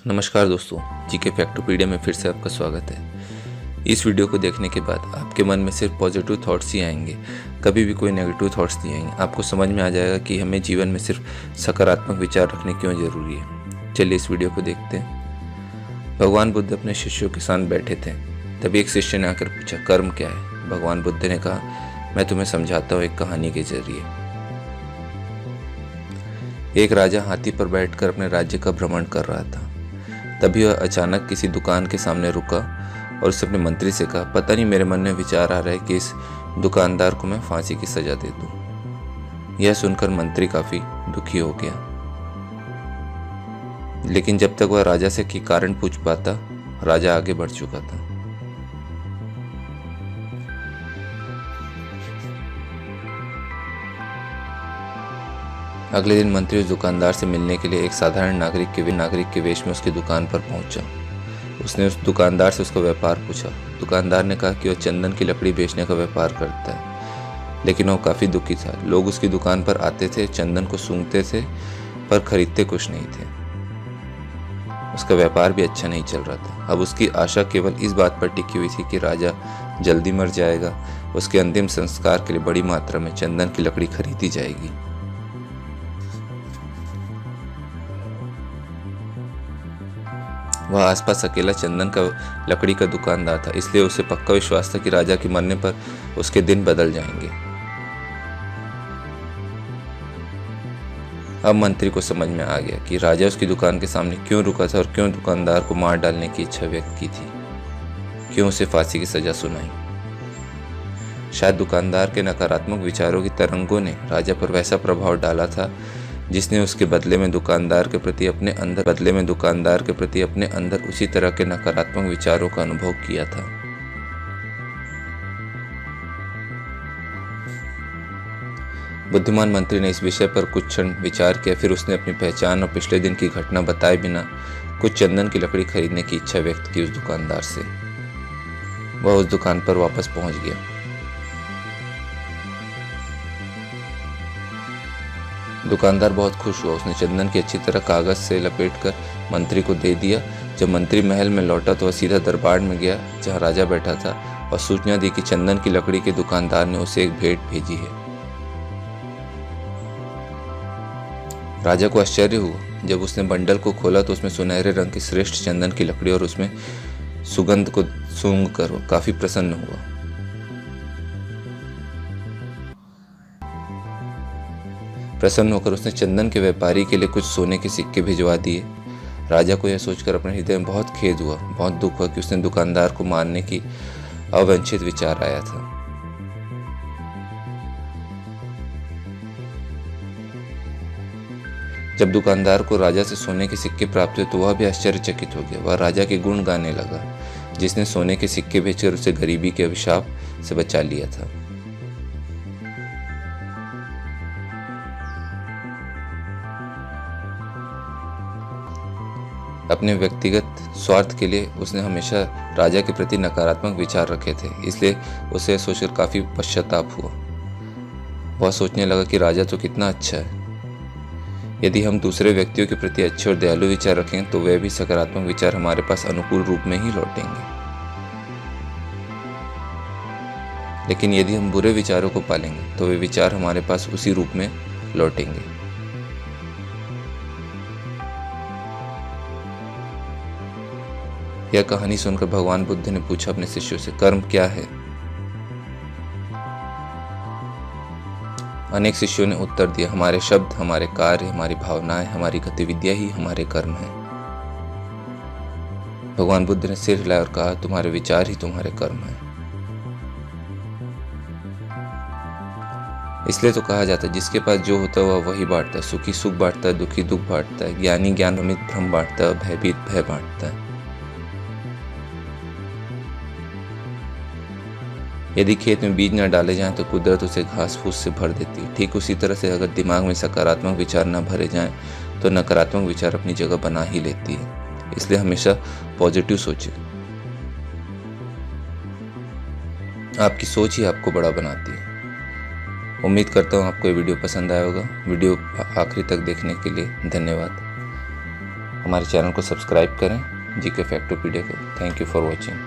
नमस्कार दोस्तों, जीके फैक्टोपीडिया में फिर से आपका स्वागत है। इस वीडियो को देखने के बाद आपके मन में सिर्फ पॉजिटिव थॉट्स ही आएंगे, कभी भी कोई नेगेटिव थॉट्स नहीं आएंगे। आपको समझ में आ जाएगा कि हमें जीवन में सिर्फ सकारात्मक विचार रखने क्यों ज़रूरी है। चलिए इस वीडियो को देखते हैं। भगवान बुद्ध अपने शिष्यों के साथ बैठे थे। तभी एक शिष्य ने आकर पूछा, कर्म क्या है? भगवान बुद्ध ने कहा, मैं तुम्हें समझाता हूँ एक कहानी के जरिए। एक राजा हाथी पर बैठकर अपने राज्य का भ्रमण कर रहा था। तभी वह अचानक किसी दुकान के सामने रुका और उससे अपने मंत्री से कहा, पता नहीं मेरे मन में विचार आ रहा है कि इस दुकानदार को मैं फांसी की सजा दे दूं। यह सुनकर मंत्री काफी दुखी हो गया, लेकिन जब तक वह राजा से की कारण पूछ पाता, राजा आगे बढ़ चुका था। अगले दिन मंत्री उस दुकानदार से मिलने के लिए एक साधारण नागरिक के वेश में उसकी दुकान पर पहुंचा। उसने उस दुकानदार से उसका व्यापार पूछा। दुकानदार ने कहा कि वह चंदन की लकड़ी बेचने का व्यापार करता है, लेकिन वह काफ़ी दुखी था। लोग उसकी दुकान पर आते थे, चंदन को सूंघते थे, पर खरीदते कुछ नहीं थे। उसका व्यापार भी अच्छा नहीं चल रहा था। अब उसकी आशा केवल इस बात पर टिकी हुई थी कि राजा जल्दी मर जाएगा, उसके अंतिम संस्कार के लिए बड़ी मात्रा में चंदन की लकड़ी खरीदी जाएगी। वह आसपास अकेला चंदन का लकड़ी का दुकानदार था, इसलिए उसे पक्का विश्वास था कि राजा के मरने पर उसके दिन बदल जाएंगे। अब मंत्री को समझ में आ गया कि राजा उसकी दुकान के सामने क्यों रुका था और क्यों दुकानदार को मार डालने की इच्छा व्यक्त की थी, क्यों उसे फांसी की सजा सुनाई। शायद दुकानदार के नकारात्मक विचारों की तरंगों ने राजा पर वैसा प्रभाव डाला था जिसने उसके बदले में दुकानदार के प्रति अपने अंदर उसी तरह के नकारात्मक विचारों का अनुभव किया था। बुद्धिमान मंत्री ने इस विषय पर कुछ क्षण विचार किया। फिर उसने अपनी पहचान और पिछले दिन की घटना बताए बिना कुछ चंदन की लकड़ी खरीदने की इच्छा व्यक्त की उस दुकानदार से। वह उस दुकान पर वापस पहुंच गया। दुकानदार बहुत खुश हुआ। उसने चंदन की अच्छी तरह कागज से लपेटकर मंत्री को दे दिया। जब मंत्री महल में लौटा तो वह सीधा दरबार में गया जहां राजा बैठा था और सूचना दी कि चंदन की लकड़ी के दुकानदार ने उसे एक भेंट भेजी है। राजा को आश्चर्य हुआ। जब उसने बंडल को खोला तो उसमें सुनहरे रंग की श्रेष्ठ चंदन की लकड़ी और उसमें सुगंध को सूंघ कर वो काफी प्रसन्न हुआ। प्रसन्न होकर उसने चंदन के व्यापारी के लिए कुछ सोने के सिक्के भिजवा दिए। राजा को यह सोचकर अपने हृदय में बहुत खेद हुआ, बहुत दुख हुआ कि उसने दुकानदार को मारने की अवांछित विचार आया था। जब दुकानदार को राजा से सोने के सिक्के प्राप्त हुए तो वह भी आश्चर्यचकित हो गया। वह राजा के गुण गाने लगा, जिसने सोने के सिक्के भेजकर उसे गरीबी के अभिशाप से बचा लिया था। अपने व्यक्तिगत स्वार्थ के लिए उसने हमेशा राजा के प्रति नकारात्मक विचार रखे थे, इसलिए उसे सोचकर काफी पश्चाताप हुआ। वह सोचने लगा कि राजा तो कितना अच्छा है। यदि हम दूसरे व्यक्तियों के प्रति अच्छे और दयालु विचार रखें तो वे भी सकारात्मक विचार हमारे पास अनुकूल रूप में ही लौटेंगे। लेकिन यदि हम बुरे विचारों को पालेंगे तो वे विचार हमारे पास उसी रूप में लौटेंगे। यह कहानी सुनकर भगवान बुद्ध ने पूछा अपने शिष्यों से, कर्म क्या है? अनेक शिष्यों ने उत्तर दिया, हमारे शब्द, हमारे कार्य, हमारी भावनाएं, हमारी गतिविधियां ही हमारे कर्म हैं। भगवान बुद्ध ने सिर हिलाया और कहा, तुम्हारे विचार ही तुम्हारे कर्म हैं। इसलिए तो कहा जाता है, जिसके पास जो होता है वह वही बांटता है। सुखी सुख बांटता है, दुखी दुख बांटता है, ज्ञानी ज्ञान भ्रमित भ्रम बांटता है, भयभीत भय बांटता है। यदि खेत में बीज न डाले जाएं तो कुदरत उसे घास फूस से भर देती है। ठीक उसी तरह से अगर दिमाग में सकारात्मक विचार न भरे जाएं तो नकारात्मक विचार अपनी जगह बना ही लेती है। इसलिए हमेशा पॉजिटिव सोचें। आपकी सोच ही आपको बड़ा बनाती है। उम्मीद करता हूँ आपको ये वीडियो पसंद आया होगा। वीडियो आखिरी तक देखने के लिए धन्यवाद। हमारे चैनल को सब्सक्राइब करें, जीके फैक्टोपीडिया को। Thank you for watching.